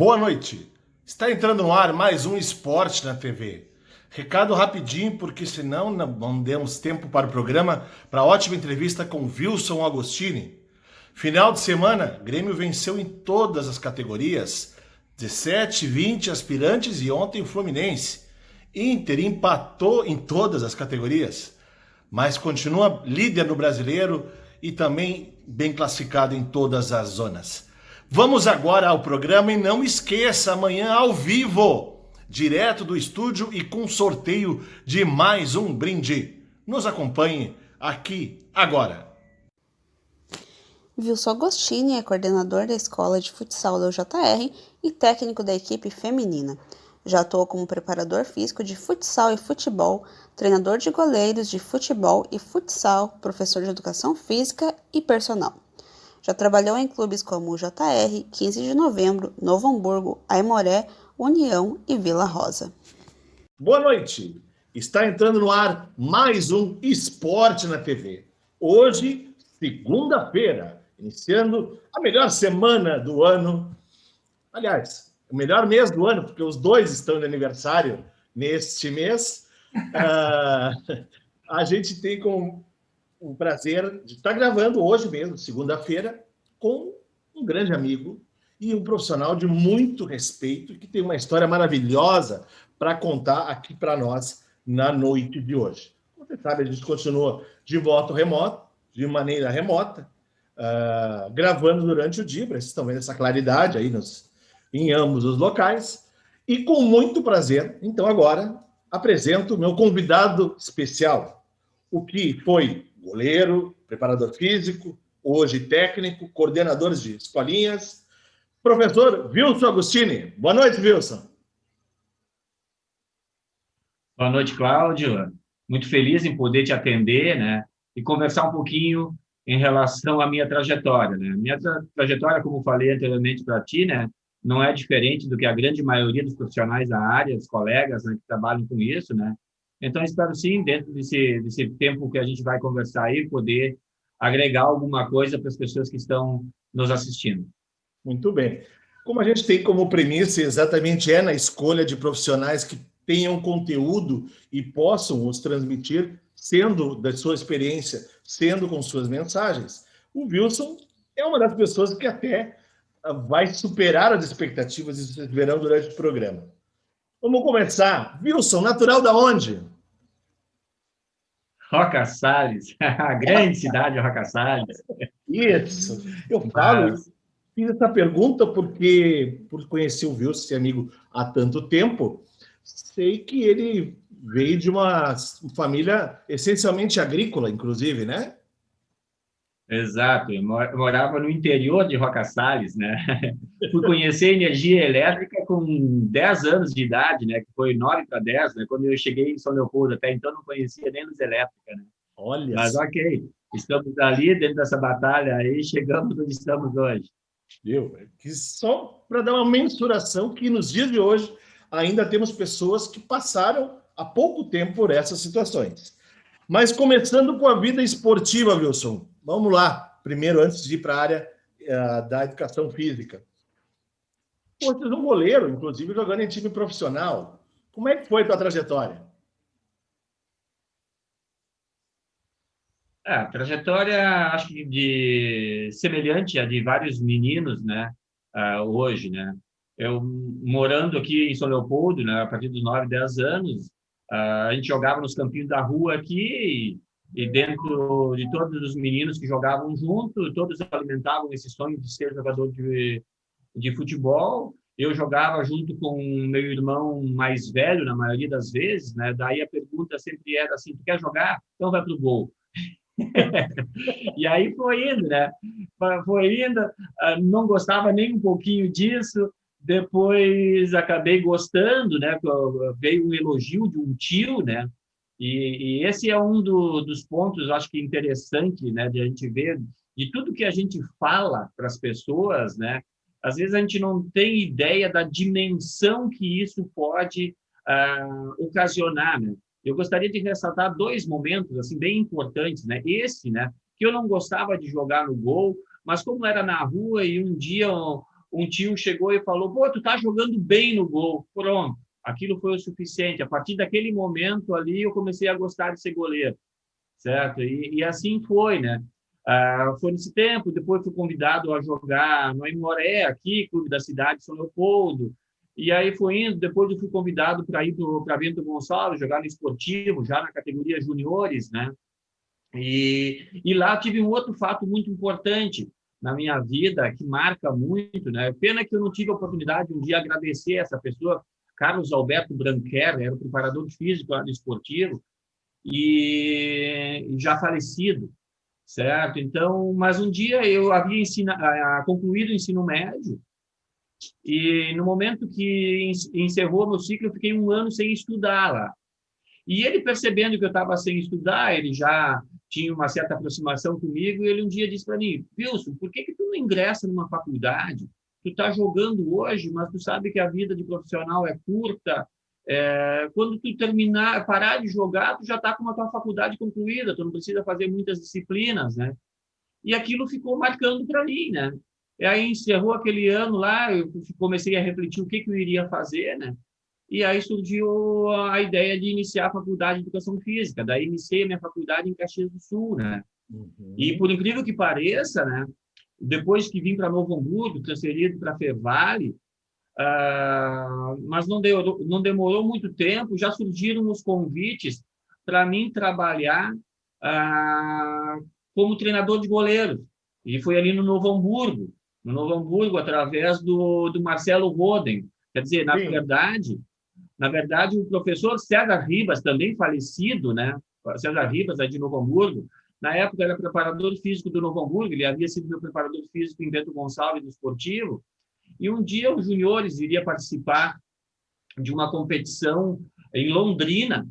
Boa noite. Está entrando no ar mais um Esporte na TV. Recado rapidinho, porque senão não demos tempo para o programa, para a ótima entrevista com Wilson Agostini. Final de semana, Grêmio venceu em todas as categorias, 17, 20 aspirantes e ontem o Fluminense. Inter empatou em todas as categorias, mas continua líder no Brasileiro e também bem classificado em todas as zonas. Vamos agora ao programa e não esqueça, amanhã ao vivo, direto do estúdio e com sorteio de mais um brinde. Nos acompanhe aqui agora. Wilson Agostini é coordenador da Escola de Futsal da UJR e técnico da equipe feminina. Já atuou como preparador físico de futsal e futebol, treinador de goleiros de futebol e futsal, professor de educação física e personal. Já trabalhou em clubes como o JR, 15 de Novembro, Novo Hamburgo, Aimoré, União e Vila Rosa. Boa noite! Está entrando no ar mais um Esporte na TV. Hoje, segunda-feira, iniciando a melhor semana do ano. Aliás, o melhor mês do ano, porque os dois estão de aniversário neste mês. A gente tem com o prazer de estar gravando hoje mesmo, segunda-feira, com um grande amigo e um profissional de muito respeito, que tem uma história maravilhosa para contar aqui para nós na noite de hoje. Como você sabe, a gente continua de maneira remota, gravando durante o dia, para vocês estão vendo essa claridade aí em ambos os locais, e com muito prazer, então agora apresento o meu convidado especial, o que foi goleiro, preparador físico, hoje técnico, coordenador de escolinhas, professor Wilson Agostini. Boa noite, Wilson. Boa noite, Cláudio. Muito feliz em poder te atender, né? E conversar um pouquinho em relação à minha trajetória, né? Minha trajetória, como falei anteriormente para ti, né? Não é diferente do que a grande maioria dos profissionais da área, dos colegas, né, que trabalham com isso, né? Então, espero sim, dentro desse tempo que a gente vai conversar aí, poder agregar alguma coisa para as pessoas que estão nos assistindo. Muito bem. Como a gente tem como premissa exatamente na escolha de profissionais que tenham conteúdo e possam os transmitir, sendo da sua experiência, sendo com suas mensagens, o Wilson é uma das pessoas que até vai superar as expectativas que vocês verão durante o programa. Vamos começar. Wilson, natural da onde? Roca Salles, a grande cidade de Roca Salles. Isso. Eu falo, fiz essa pergunta porque, por conhecer o Wilson, ser amigo há tanto tempo, sei que ele veio de uma família essencialmente agrícola, inclusive, né? Exato, eu morava no interior de Roca Salles, né? Fui conhecer energia elétrica com 10 anos de idade, né? Que foi 9 para 10, né? Quando eu cheguei em São Leopoldo, até então não conhecia nem luz elétrica, né? Olha. Mas ok, estamos ali dentro dessa batalha aí, chegamos onde estamos hoje. Viu? Que só para dar uma mensuração que nos dias de hoje ainda temos pessoas que passaram há pouco tempo por essas situações. Mas começando com a vida esportiva, Wilson, vamos lá. Primeiro, antes de ir para a área da educação física. Pô, você é um goleiro, inclusive, jogando em time profissional. Como é que foi a tua trajetória? A trajetória, acho que semelhante à de vários meninos, né? Hoje, né? Eu morando aqui em São Leopoldo, né? A partir dos 9, 10 anos, a gente jogava nos campinhos da rua aqui e dentro de todos os meninos que jogavam junto, todos alimentavam esse sonho de ser jogador de futebol. Eu jogava junto com meu irmão mais velho, na maioria das vezes, né? Daí a pergunta sempre era assim: tu quer jogar? Então vai pro gol. E aí foi indo, né? Foi indo, não gostava nem um pouquinho disso, depois acabei gostando, né? Veio um elogio de um tio, né? E esse é um dos pontos, acho que interessante, né? De a gente ver de tudo que a gente fala para as pessoas, né? Às vezes a gente não tem ideia da dimensão que isso pode ocasionar, né? Eu gostaria de ressaltar dois momentos assim bem importantes, né? Esse, né, que eu não gostava de jogar no gol, mas como era na rua e um dia um tio chegou e falou: pô, tu tá jogando bem no gol. Pronto, aquilo foi o suficiente. A partir daquele momento ali, eu comecei a gostar de ser goleiro, certo? E assim foi, né? Foi nesse tempo, depois fui convidado a jogar no Aimoré, aqui, clube da cidade de São Leopoldo, e aí foi indo, depois eu fui convidado para ir para Bento Gonçalves, jogar no esportivo, já na categoria juniores, né? E lá tive um outro fato muito importante na minha vida, que marca muito, né? Pena que eu não tive a oportunidade de um dia agradecer essa pessoa, Carlos Alberto Branquer, era o preparador físico lá do esportivo, e já falecido, certo? Então, mas um dia eu havia concluído o ensino médio, e no momento que encerrou meu ciclo, eu fiquei um ano sem estudar lá. E ele, percebendo que eu estava sem estudar, ele já tinha uma certa aproximação comigo, e ele um dia disse para mim: Wilson, por que tu não ingressa numa faculdade? Tu está jogando hoje, mas tu sabe que a vida de profissional é curta. Quando tu terminar, parar de jogar, tu já está com a tua faculdade concluída, tu não precisa fazer muitas disciplinas, né? E aquilo ficou marcando para mim, né? E aí encerrou aquele ano lá, eu comecei a refletir o que eu iria fazer, né? E aí surgiu a ideia de iniciar a faculdade de Educação Física. Daí iniciei a minha faculdade em Caxias do Sul, né? E por incrível que pareça, né? Depois que vim para Novo Hamburgo, transferido para Fevale, mas não demorou muito tempo, já surgiram os convites para mim trabalhar como treinador de goleiros. E foi ali no Novo Hamburgo, através do Marcelo Roden. Quer dizer, na verdade, o professor César Ribas, também falecido, né? César Ribas, é de Novo Hamburgo, na época era preparador físico do Novo Hamburgo, ele havia sido meu preparador físico em Bento Gonçalves, no esportivo, e um dia os juniores iriam participar de uma competição em Londrina,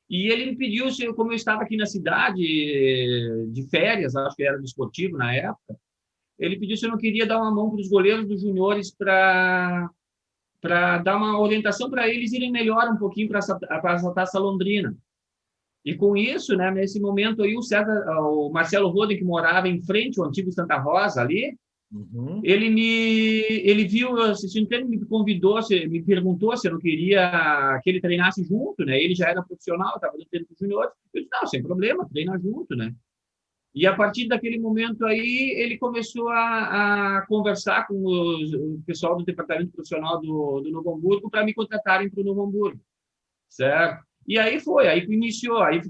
e ele me pediu, como eu estava aqui na cidade de férias, acho que era do esportivo na época, ele pediu se eu não queria dar uma mão para os goleiros dos juniores para dar uma orientação para eles irem melhor um pouquinho para essa Taça Londrina. E com isso, né, nesse momento aí, o Marcelo Roden, que morava em frente ao antigo Santa Rosa ali, ele viu eu assistindo, ele me convidou, me perguntou se eu não queria que ele treinasse junto, né? Ele já era profissional, estava no treino com os juniores. Eu disse: não, sem problema, treina junto, né? E a partir daquele momento aí, ele começou a conversar com o pessoal do departamento profissional do Novo Hamburgo para me contratarem para o Novo Hamburgo, certo? E aí iniciou, aí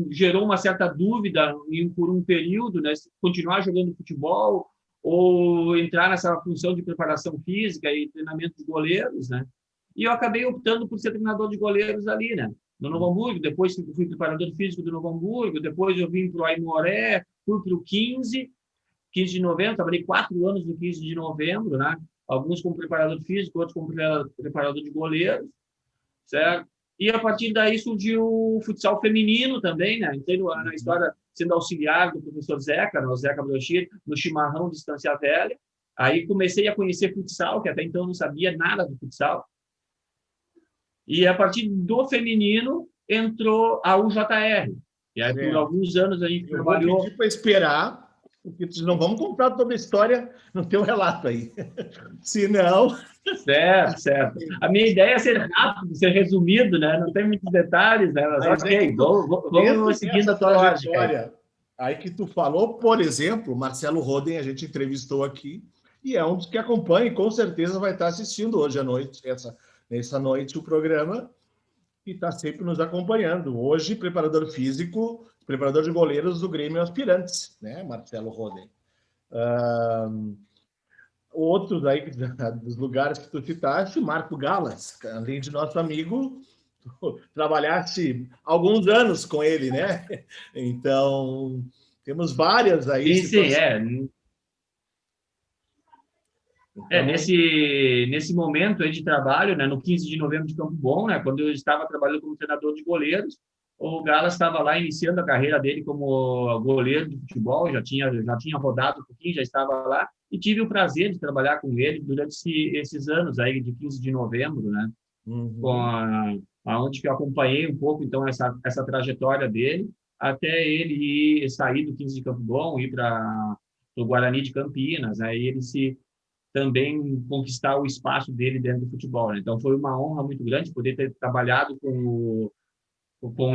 gerou uma certa dúvida por um período, né, se continuar jogando futebol ou entrar nessa função de preparação física e treinamento de goleiros, né? E eu acabei optando por ser treinador de goleiros ali, né? No Novo Hamburgo, depois fui preparador físico do Novo Hamburgo, depois eu vim para o Aimoré, fui para o 15 de novembro, trabalhei 4 anos no 15 de novembro, né? Alguns como preparador físico, outros como preparador de goleiros, certo? E a partir daí surgiu o futsal feminino também, né? Entrei na história sendo auxiliar do professor Zeca, né? O Zeca Brochir, no Chimarrão de Estância Velha. Aí comecei a conhecer futsal, que até então eu não sabia nada do futsal. E a partir do feminino entrou a UJR. E aí, por alguns anos, a gente trabalhou. Vou pedir para esperar, porque não vamos contar toda a história no teu relato aí. Senão. Certo. A minha ideia é ser rápido, ser resumido, né? Não tem muitos detalhes, né? Mas ok, vamos seguindo a tua lógica. Aí que tu falou, por exemplo, Marcelo Roden, a gente entrevistou aqui, e é um dos que acompanha, e com certeza vai estar assistindo hoje à noite, nessa noite, o programa, e está sempre nos acompanhando. Hoje, preparador físico, preparador de goleiros do Grêmio Aspirantes, né, Marcelo Roden. Outros aí dos lugares que tu citaste, Marco Galas, além de nosso amigo, trabalhaste alguns anos com ele, né? Então, temos várias aí. Sim, Então... nesse momento aí de trabalho, né, no 15 de novembro de Campo Bom, né, quando eu estava trabalhando como treinador de goleiros, o Galas estava lá iniciando a carreira dele como goleiro de futebol, já tinha rodado um pouquinho, já estava lá, e tive o prazer de trabalhar com ele durante esses anos aí de 15 de novembro, né, onde que eu acompanhei um pouco, então, essa trajetória dele, até ele sair do 15 de Campo Bom, ir para o Guarani de Campinas, aí ele se também conquistar o espaço dele dentro do futebol, né? Então, foi uma honra muito grande poder ter trabalhado com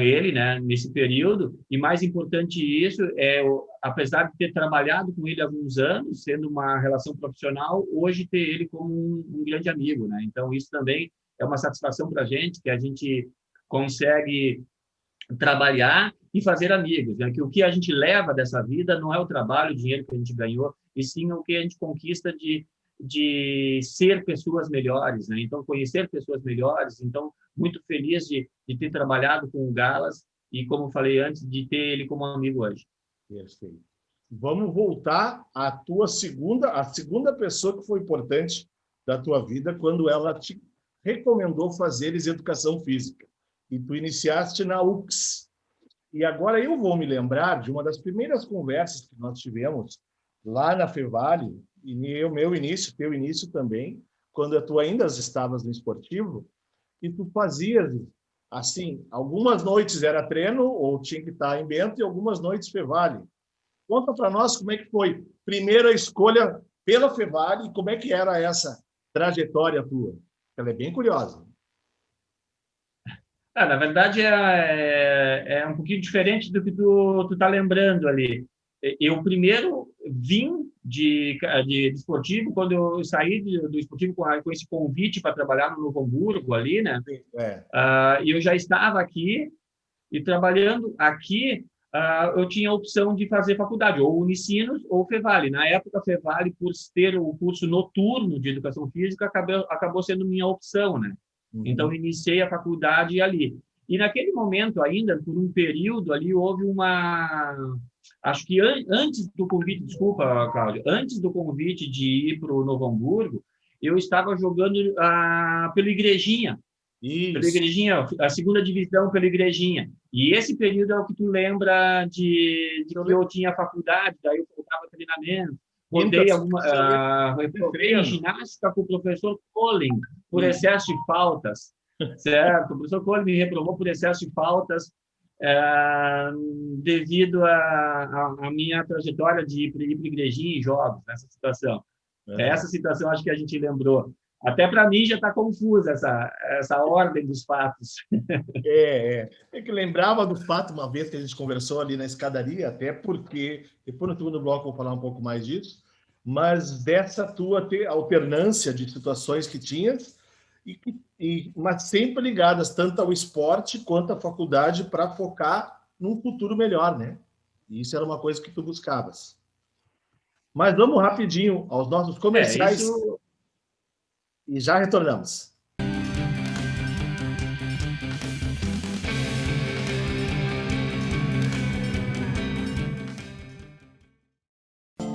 ele, né, nesse período, e mais importante isso, apesar de ter trabalhado com ele há alguns anos, sendo uma relação profissional, hoje ter ele como um grande amigo, né? Então, isso também é uma satisfação para a gente, que a gente consegue trabalhar e fazer amigos, né? Que o que a gente leva dessa vida não é o trabalho, o dinheiro que a gente ganhou, e sim o que a gente conquista de ser pessoas melhores, né? Então, conhecer pessoas melhores. Então, muito feliz de ter trabalhado com o Galas e, como falei antes, de ter ele como amigo hoje. Perfeito. Vamos voltar à a segunda pessoa que foi importante da tua vida quando ela te recomendou fazeres educação física. E tu iniciaste na UX. E agora eu vou me lembrar de uma das primeiras conversas que nós tivemos lá na Fevale, e meu início, teu início também, quando tu ainda estavas no esportivo, e tu fazias, assim, algumas noites era treino, ou tinha que estar em Bento, e algumas noites Fevale. Conta para nós como é que foi. Primeira escolha pela Fevale, e como é que era essa trajetória tua? Ela é bem curiosa. Na verdade, é um pouquinho diferente do que tu tá lembrando ali. Eu primeiro vim de esportivo, quando eu saí do esportivo com esse convite para trabalhar no Novo Hamburgo ali, né? E eu já estava aqui, e trabalhando aqui, eu tinha a opção de fazer faculdade, ou Unicinos ou Fevale. Na época, Fevale, por ter o curso noturno de Educação Física, acabou sendo minha opção, né? Então, iniciei a faculdade ali. E, naquele momento ainda, por um período ali, houve uma... Acho que antes do convite, desculpa, Cláudio, antes do convite de ir para o Novo Hamburgo, eu estava jogando pelo Igrejinha. Isso. Pelo Igrejinha, a segunda divisão pelo Igrejinha. E esse período é o que tu lembra de que eu tinha faculdade, daí eu voltava treinamento. Reprovei em ginástica com o professor Colin por excesso de faltas, certo? O professor Colin me reprovou por excesso de faltas devido à minha trajetória de ir para a Igrejinha em jogos, nessa situação. Essa situação acho que a gente lembrou. Até para mim já está confusa essa ordem dos fatos. É que lembrava do fato, uma vez que a gente conversou ali na escadaria, até porque, depois no segundo bloco eu vou falar um pouco mais disso, mas dessa tua alternância de situações que tinhas, mas sempre ligadas tanto ao esporte quanto à faculdade para focar num futuro melhor, né? E isso era uma coisa que tu buscavas. Mas vamos rapidinho aos nossos comerciais e já retornamos.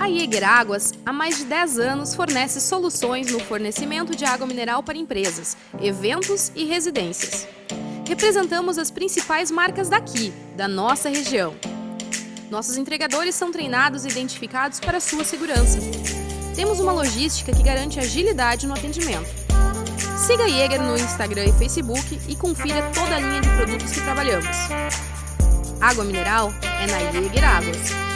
A Jäger Águas, há mais de 10 anos, fornece soluções no fornecimento de água mineral para empresas, eventos e residências. Representamos as principais marcas daqui, da nossa região. Nossos entregadores são treinados e identificados para a sua segurança. Temos uma logística que garante agilidade no atendimento. Siga a Jäger no Instagram e Facebook e confira toda a linha de produtos que trabalhamos. Água mineral é na Jäger Águas.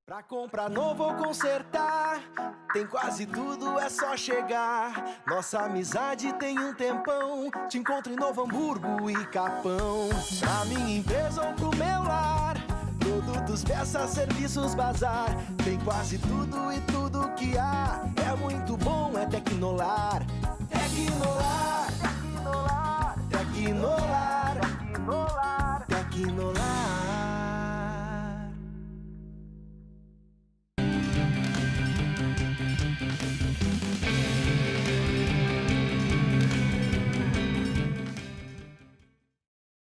Pra comprar novo ou consertar, tem quase tudo, é só chegar. Nossa amizade tem um tempão, te encontro em Novo Hamburgo e Capão. Pra minha empresa ou pro meu lar, produtos, peças, serviços, bazar. Tem quase tudo e tudo que há, é muito bom, é Tecnolar. Tecnolar, Tecnolar, Tecnolar, Tecnolar.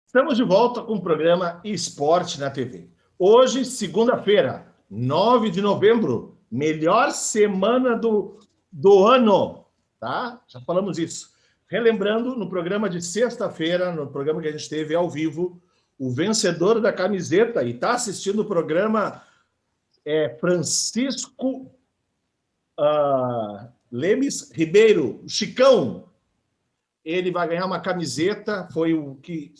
Estamos de volta com o programa Esporte na TV. Hoje, segunda-feira, 9 de novembro, melhor semana do ano, tá? Já falamos isso. Relembrando, no programa de sexta-feira, no programa que a gente teve ao vivo, o vencedor da camiseta, e está assistindo o programa, é Francisco Lemes Ribeiro, o Chicão. Ele vai ganhar uma camiseta, foi o que...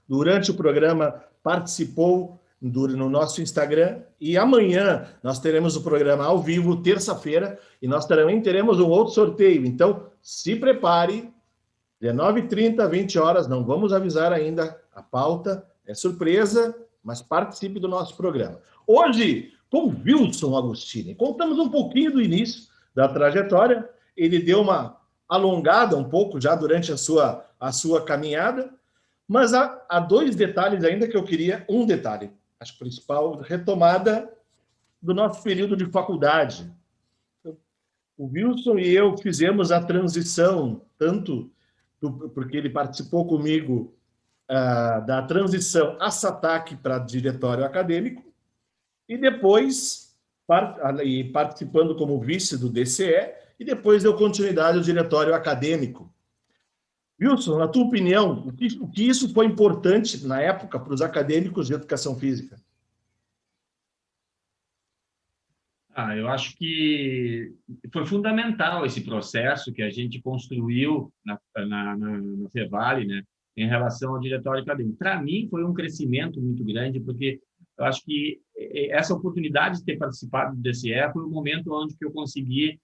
durante o programa, participou no nosso Instagram. E amanhã nós teremos o programa ao vivo, terça-feira, e nós também teremos um outro sorteio. Então, se prepare, 19h30, 20 horas, não vamos avisar ainda a pauta, é surpresa, mas participe do nosso programa. Hoje, com Wilson Agostini, contamos um pouquinho do início da trajetória, ele deu uma alongada um pouco já durante a sua caminhada, mas há dois detalhes ainda que eu queria, um detalhe, acho principal, retomada do nosso período de faculdade. O Wilson e eu fizemos a transição, porque ele participou comigo da transição a SATAC para diretório acadêmico, e depois participando como vice do DCE, e depois deu continuidade ao diretório acadêmico. Wilson, na tua opinião, o que isso foi importante na época para os acadêmicos de educação física? Eu acho que foi fundamental esse processo que a gente construiu na Fevale, né, em relação ao diretório acadêmico. Para mim, foi um crescimento muito grande, porque eu acho que essa oportunidade de ter participado do DCE foi o momento onde que eu consegui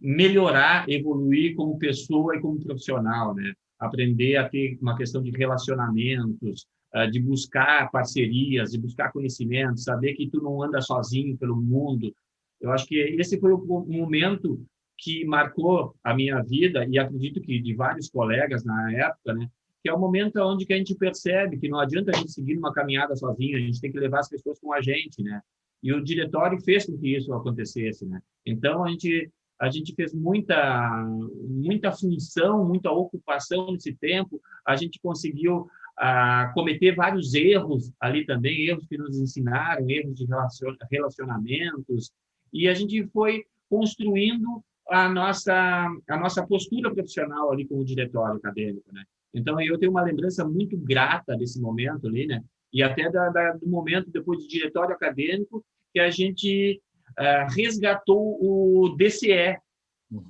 melhorar, evoluir como pessoa e como profissional, né? Aprender a ter uma questão de relacionamentos, de buscar parcerias, de buscar conhecimentos, saber que tu não anda sozinho pelo mundo. Eu acho que esse foi o momento que marcou a minha vida, e acredito que de vários colegas na época, né? Que é o momento onde que a gente percebe que não adianta a gente seguir uma caminhada sozinho, a gente tem que levar as pessoas com a gente, né? E o diretório fez com que isso acontecesse, né? Então, a gente fez muita função, muita ocupação nesse tempo, a gente conseguiu cometer vários erros ali também, erros que nos ensinaram, erros de relacionamentos, e a gente foi construindo a nossa postura profissional ali com o diretório acadêmico, né? Então, eu tenho uma lembrança muito grata desse momento ali, né? E até do momento depois do diretório acadêmico que a gente resgatou o DCE,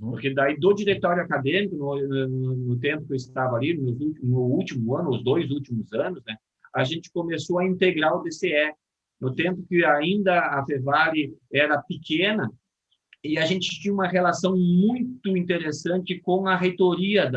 porque daí do diretório acadêmico, no tempo que eu estava ali, no último ano, os 2 últimos anos, né, a gente começou a integrar o DCE. No tempo que ainda a Fevale era pequena, e a gente tinha uma relação muito interessante com a reitoria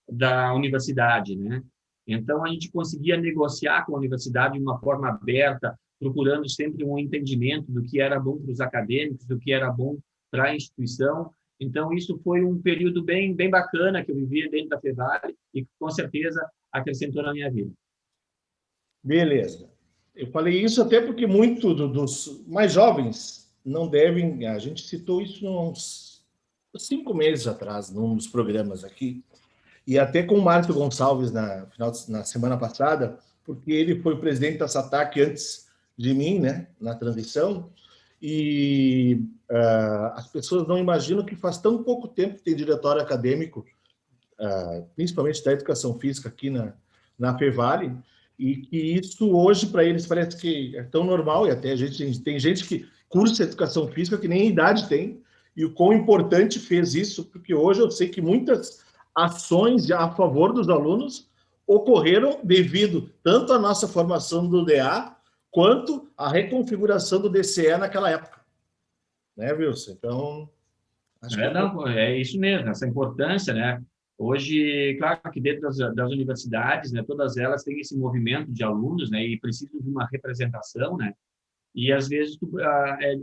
da universidade, né? Então, a gente conseguia negociar com a universidade de uma forma aberta, procurando sempre um entendimento do que era bom para os acadêmicos, do que era bom para a instituição. Então, isso foi um período bem bacana que eu vivia dentro da Fevale e, com certeza, acrescentou na minha vida. Beleza. Eu falei isso até porque muitos dos mais jovens não devem... A gente citou isso uns 5 meses atrás, num dos programas aqui, e até com o Márcio Gonçalves na semana passada, porque ele foi o presidente da SATAC antes de mim, né, na transição, e as pessoas não imaginam que faz tão pouco tempo que tem diretório acadêmico, principalmente da educação física aqui na Fevale, e que isso hoje para eles parece que é tão normal, e até tem gente que cursa educação física que nem idade tem, e o quão importante fez isso, porque hoje eu sei que muitas ações a favor dos alunos ocorreram devido tanto à nossa formação do DA, quanto à reconfiguração do DCE naquela época. Né, Wilson? Então... É isso mesmo, essa importância, né? Hoje, claro que dentro das universidades, né, todas elas têm esse movimento de alunos, né, e precisam de uma representação, né? E, às vezes,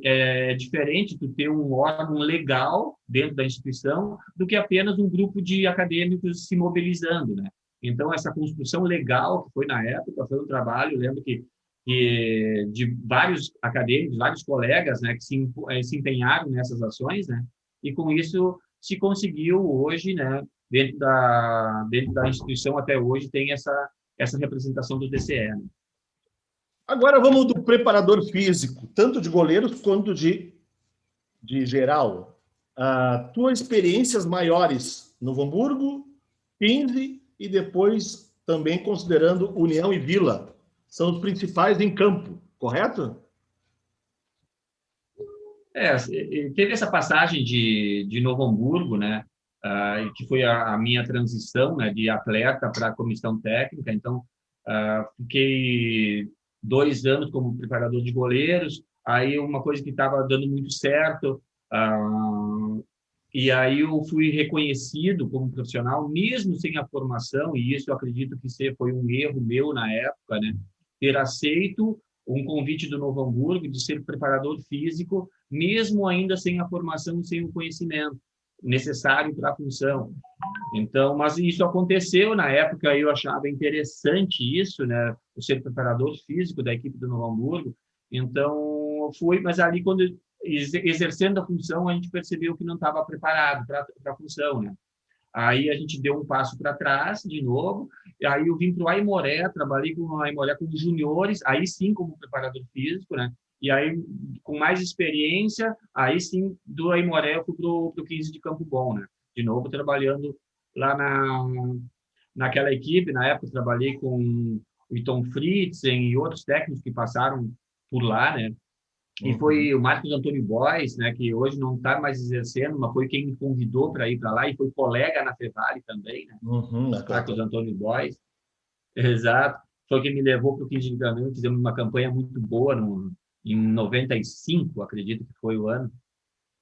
é diferente tu ter um órgão legal dentro da instituição do que apenas um grupo de acadêmicos se mobilizando, né? Então, essa construção legal que foi na época, foi um trabalho, eu lembro que de vários acadêmicos, vários colegas, né, que se empenharam nessas ações, né? E, com isso, se conseguiu hoje, né, dentro da instituição, até hoje, tem essa representação do DCE, né? Agora vamos do preparador físico, tanto de goleiros quanto de geral. Tuas experiências maiores no Novo Hamburgo, 15, e depois também considerando União e Vila, são os principais em campo, correto? Teve essa passagem de Novo Hamburgo, né, que foi a minha transição, né, de atleta para a comissão técnica. Então, Fiquei 2 anos como preparador de goleiros, aí uma coisa que estava dando muito certo, e aí eu fui reconhecido como profissional, mesmo sem a formação, e isso eu acredito que foi um erro meu na época, né? Ter aceito um convite do Novo Hamburgo de ser preparador físico, mesmo ainda sem a formação, sem o conhecimento necessário para a função. Então, mas isso aconteceu na época, eu achava interessante isso, né? Eu ser preparador físico da equipe do Novo Hamburgo. Então, eu fui, mas ali quando exercendo a função, a gente percebeu que não estava preparado para a função, né? Aí a gente deu um passo para trás de novo, e aí eu vim para o Aimoré, trabalhei com o Aimoré com juniores, aí sim como preparador físico, né? E aí, com mais experiência, aí sim, do Aimoré eu fui para o 15 de Campo Bom, né? De novo, trabalhando lá naquela equipe. Na época, trabalhei com o Tom Fritzen e outros técnicos que passaram por lá, né? E foi o Marcos Antônio Bois, né, que hoje não está mais exercendo, mas foi quem me convidou para ir para lá, e foi colega na Fevale também, né? Marcos Antônio Bois, exato. Foi quem me levou para o 15 de Janeiro. Fizemos uma campanha muito boa em 95, acredito que foi o ano.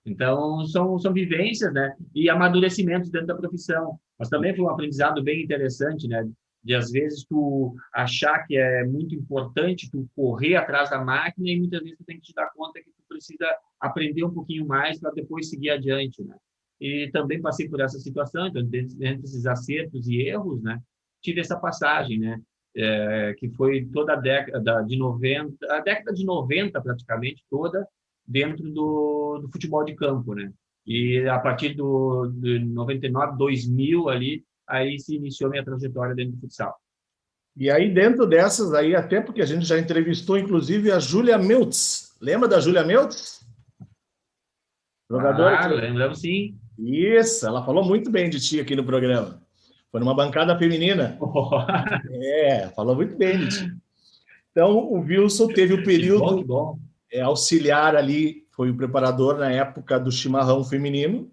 Então, são vivências, né? E amadurecimentos dentro da profissão. Mas também foi um aprendizado bem interessante, né? De, às vezes, tu achar que é muito importante tu correr atrás da máquina, e muitas vezes tu tem que te dar conta que tu precisa aprender um pouquinho mais para depois seguir adiante, né? E também passei por essa situação, então, entre esses acertos e erros, né? Tive essa passagem, né? Que foi toda a década de 90, a década de 90 praticamente toda, dentro do futebol de campo, né? E a partir de 99, 2000 ali, aí se iniciou minha trajetória dentro do futsal. E aí, dentro dessas, aí, até porque a gente já entrevistou, inclusive, a Júlia Meltz. Lembra da Júlia Meltz? Jogadora? Claro, lembramos sim. Isso, ela falou muito bem de ti aqui no programa. Foi numa bancada feminina. Falou muito bem de ti. Então, o Wilson teve o período... Que bom. Auxiliar ali, foi o preparador na época do chimarrão feminino,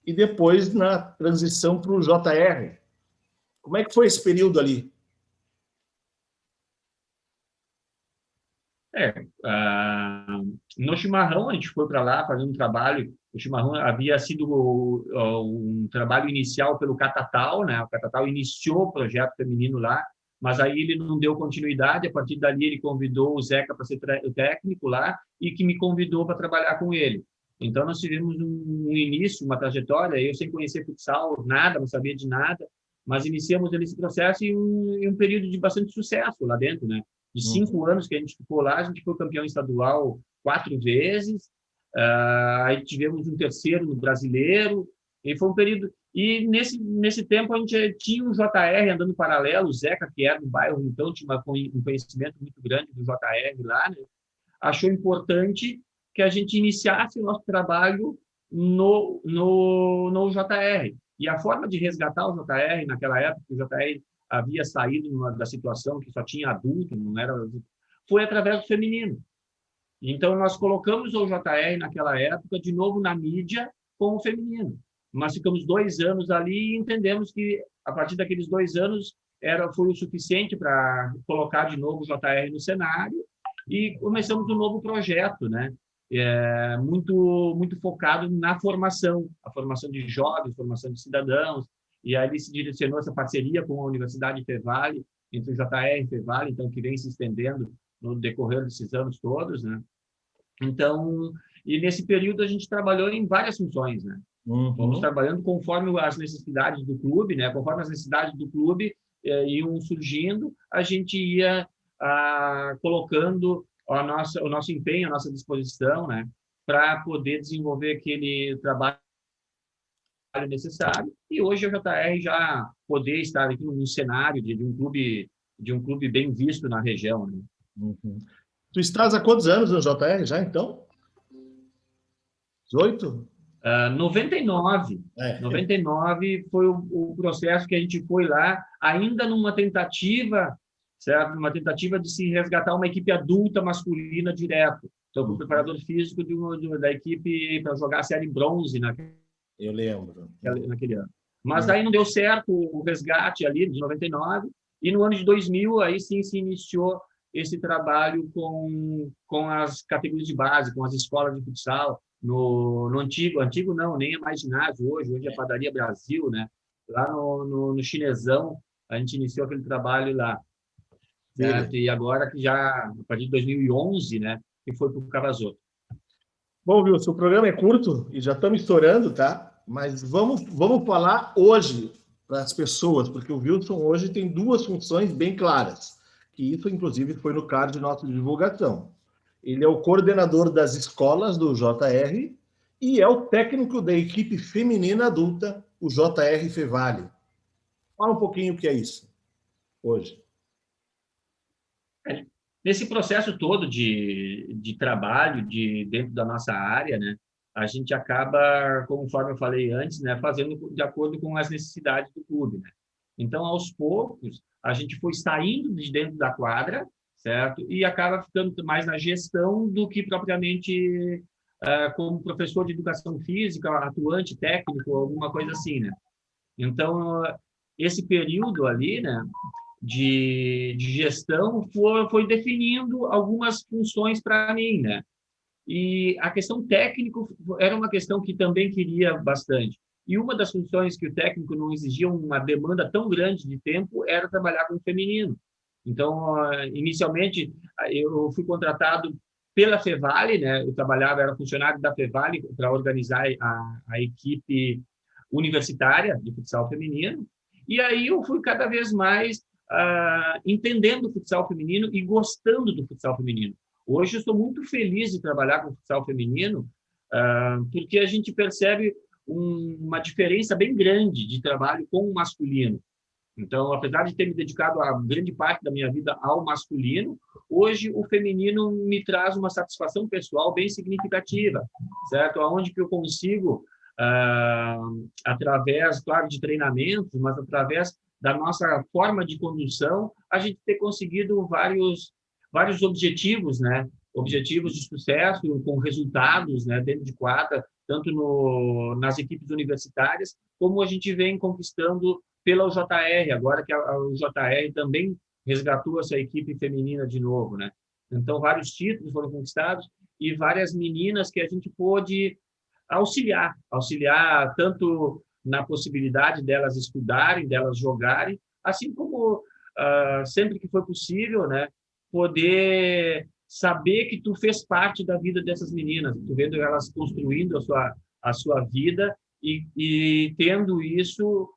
e depois na transição para o JR. Como é que foi esse período ali? No chimarrão, a gente foi para lá fazer um trabalho. O chimarrão havia sido um trabalho inicial pelo Catatal, né? O Catatal iniciou o projeto feminino lá, mas aí ele não deu continuidade. A partir dali, ele convidou o Zeca para ser o técnico lá, e que me convidou para trabalhar com ele. Então, nós tivemos um início, uma trajetória. Eu, sem conhecer futsal, nada, não sabia de nada, mas iniciamos esse processo em um período de bastante sucesso lá dentro, né? De 5 anos que a gente ficou lá, a gente foi campeão estadual 4 vezes, aí tivemos um terceiro no brasileiro, e foi um período... E nesse tempo a gente tinha um JR andando paralelo, o Zeca, que era do bairro, então tinha um conhecimento muito grande do JR lá, né? Achou importante que a gente iniciasse o nosso trabalho no JR. E a forma de resgatar o JR, naquela época, o JR havia saído da situação que só tinha adulto, não era, foi através do feminino. Então, nós colocamos o JR naquela época de novo na mídia com o feminino. Mas ficamos 2 anos ali e entendemos que, a partir daqueles 2 anos, foi o suficiente para colocar de novo o JR no cenário, e começamos um novo projeto, né? Muito focado na formação, a formação de jovens, formação de cidadãos, e aí se direcionou essa parceria com a Universidade Fevale, entre o JR e Fevale, então, que vem se estendendo no decorrer desses anos todos, né? Então, e nesse período a gente trabalhou em várias funções, né? Fomos trabalhando conforme as necessidades do clube, né? Conforme as necessidades do clube iam surgindo, a gente ia colocando o nosso empenho, a nossa disposição, né? Para poder desenvolver aquele trabalho necessário. E hoje o JR já poder estar aqui no cenário de um clube bem visto na região, né? Tu estás há quantos anos no JR já, então? 18? 99. 99 foi o processo que a gente foi lá, ainda numa tentativa, certo? Uma tentativa de se resgatar uma equipe adulta masculina direto. Então, fui preparador físico da equipe para jogar a série bronze eu lembro. Naquele ano. Mas aí não deu certo o resgate ali de 99, E no ano de 2000, aí sim se iniciou esse trabalho com as categorias de base, com as escolas de futsal, no antigo não, nem é mais ginásio hoje é Padaria Brasil, né? Lá no Chinesão, a gente iniciou aquele trabalho lá, certo? E agora que já, a partir de 2011, né, que foi para o Cavazoto. Bom, Wilson, o programa é curto e já estamos estourando, tá? Mas vamos falar hoje para as pessoas, porque o Wilson hoje tem duas funções bem claras, que isso, inclusive, foi no card de nossa divulgação. Ele é o coordenador das escolas do JR e é o técnico da equipe feminina adulta, o JR Fevale. Fala um pouquinho o que é isso hoje. Nesse processo todo de trabalho dentro da nossa área, né, a gente acaba, conforme eu falei antes, né, fazendo de acordo com as necessidades do clube, né? Então, aos poucos, a gente foi saindo de dentro da quadra, certo? E acaba ficando mais na gestão do que propriamente como professor de educação física, atuante, técnico, alguma coisa assim, né? Então, esse período ali, né, de gestão foi definindo algumas funções para mim, né? E a questão técnico era uma questão que também queria bastante. E uma das funções que o técnico não exigia uma demanda tão grande de tempo era trabalhar com o feminino. Então, inicialmente, eu fui contratado pela Fevale, né? Eu era funcionário da Fevale para organizar a equipe universitária de futsal feminino. E aí eu fui cada vez mais entendendo o futsal feminino e gostando do futsal feminino. Hoje eu estou muito feliz de trabalhar com o futsal feminino, porque a gente percebe uma diferença bem grande de trabalho com o masculino. Então, apesar de ter me dedicado a grande parte da minha vida ao masculino, hoje o feminino me traz uma satisfação pessoal bem significativa, certo? Aonde que eu consigo, através, claro, de treinamentos, mas através da nossa forma de condução, a gente ter conseguido vários objetivos, né? Objetivos de sucesso com resultados, né, dentro de quadra, tanto nas equipes universitárias, como a gente vem conquistando pela UJR, agora que a UJR também resgatou essa equipe feminina de novo, né? Então, vários títulos foram conquistados e várias meninas que a gente pôde auxiliar tanto na possibilidade delas estudarem, delas jogarem, assim como, sempre que foi possível, né, poder saber que tu fez parte da vida dessas meninas, tu vendo elas construindo a sua vida e tendo isso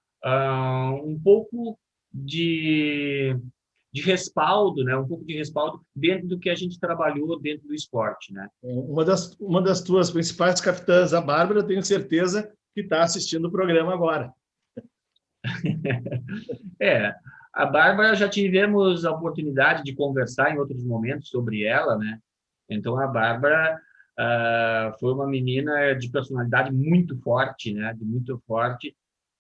um pouco de respaldo, né? Um pouco de respaldo dentro do que a gente trabalhou dentro do esporte, né? Uma das tuas principais capitãs, a Bárbara, tenho certeza que está assistindo o programa agora. A Bárbara já tivemos a oportunidade de conversar em outros momentos sobre ela, né? Então, a Bárbara foi uma menina de personalidade muito forte, né? Muito forte,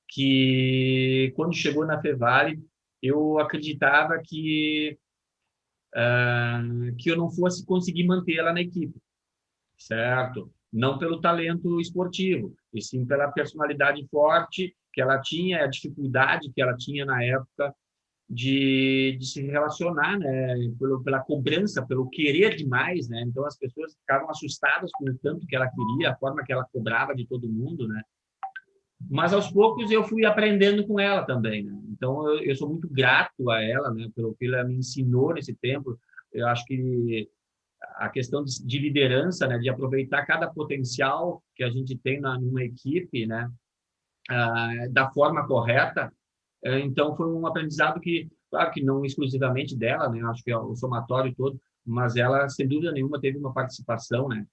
que quando chegou na Fevale, eu acreditava que eu não fosse conseguir manter ela na equipe, certo? Não pelo talento esportivo, e sim pela personalidade forte que ela tinha, a dificuldade que ela tinha na época de se relacionar, né? Pela cobrança, pelo querer demais, né? Então as pessoas ficavam assustadas com o tanto que ela queria, a forma que ela cobrava de todo mundo, né? Mas aos poucos eu fui aprendendo com ela também, né? Então eu sou muito grato a ela, né? Pelo que ela me ensinou nesse tempo. Eu acho que a questão de liderança, né? De aproveitar cada potencial que a gente tem numa equipe, né? Da forma correta. Então foi um aprendizado que, claro que não exclusivamente dela, né? Acho que é o somatório todo, mas ela sem dúvida nenhuma teve uma participação, né?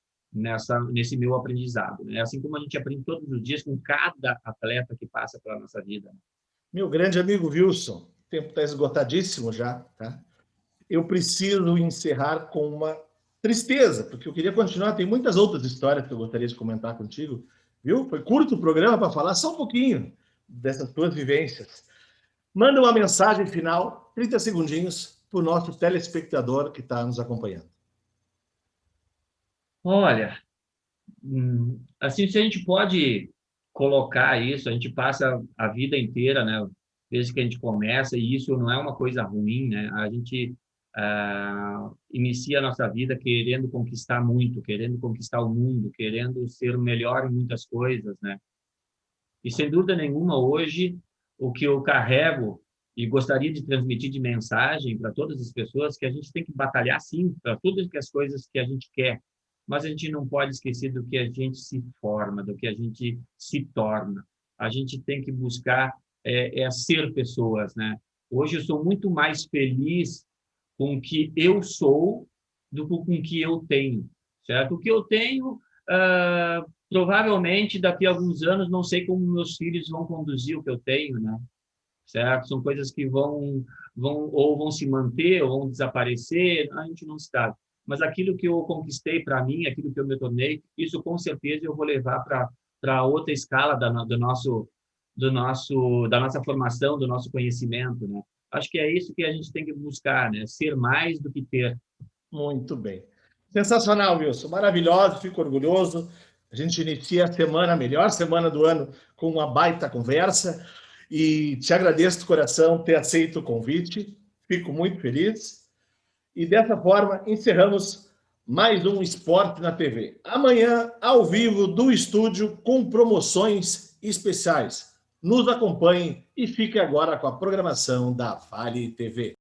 Nesse meu aprendizado, né? Assim como a gente aprende todos os dias com cada atleta que passa pela nossa vida. Meu grande amigo Wilson, o tempo está esgotadíssimo já, tá? Eu preciso encerrar com uma tristeza, porque eu queria continuar, tem muitas outras histórias que eu gostaria de comentar contigo, viu? Foi curto o programa para falar só um pouquinho dessas tuas vivências. Manda uma mensagem final, 30 segundinhos, para o nosso telespectador que está nos acompanhando. Olha, assim, se a gente pode colocar isso, a gente passa a vida inteira, né, desde que a gente começa, e isso não é uma coisa ruim, né? A gente inicia a nossa vida querendo conquistar muito, querendo conquistar o mundo, querendo ser o melhor em muitas coisas, né? E, sem dúvida nenhuma, hoje, o que eu carrego e gostaria de transmitir de mensagem para todas as pessoas, que a gente tem que batalhar, sim, para todas as coisas que a gente quer, mas a gente não pode esquecer do que a gente se forma, do que a gente se torna. A gente tem que buscar ser pessoas, né? Hoje eu sou muito mais feliz com o que eu sou do que com o que eu tenho, certo? O que eu tenho, provavelmente, daqui a alguns anos, não sei como meus filhos vão conduzir o que eu tenho, né? Certo? São coisas que vão se manter ou vão desaparecer, a gente não sabe. Mas aquilo que eu conquistei para mim, aquilo que eu me tornei, isso com certeza eu vou levar para outra escala da nossa formação, do nosso conhecimento, né? Acho que é isso que a gente tem que buscar, né? Ser mais do que ter. Muito bem. Sensacional, Wilson. Maravilhoso, fico orgulhoso. A gente inicia a semana, a melhor semana do ano, com uma baita conversa. E te agradeço de coração ter aceito o convite. Fico muito feliz. E dessa forma, encerramos mais um Esporte na TV. Amanhã, ao vivo, do estúdio, com promoções especiais. Nos acompanhem e fique agora com a programação da Vale TV.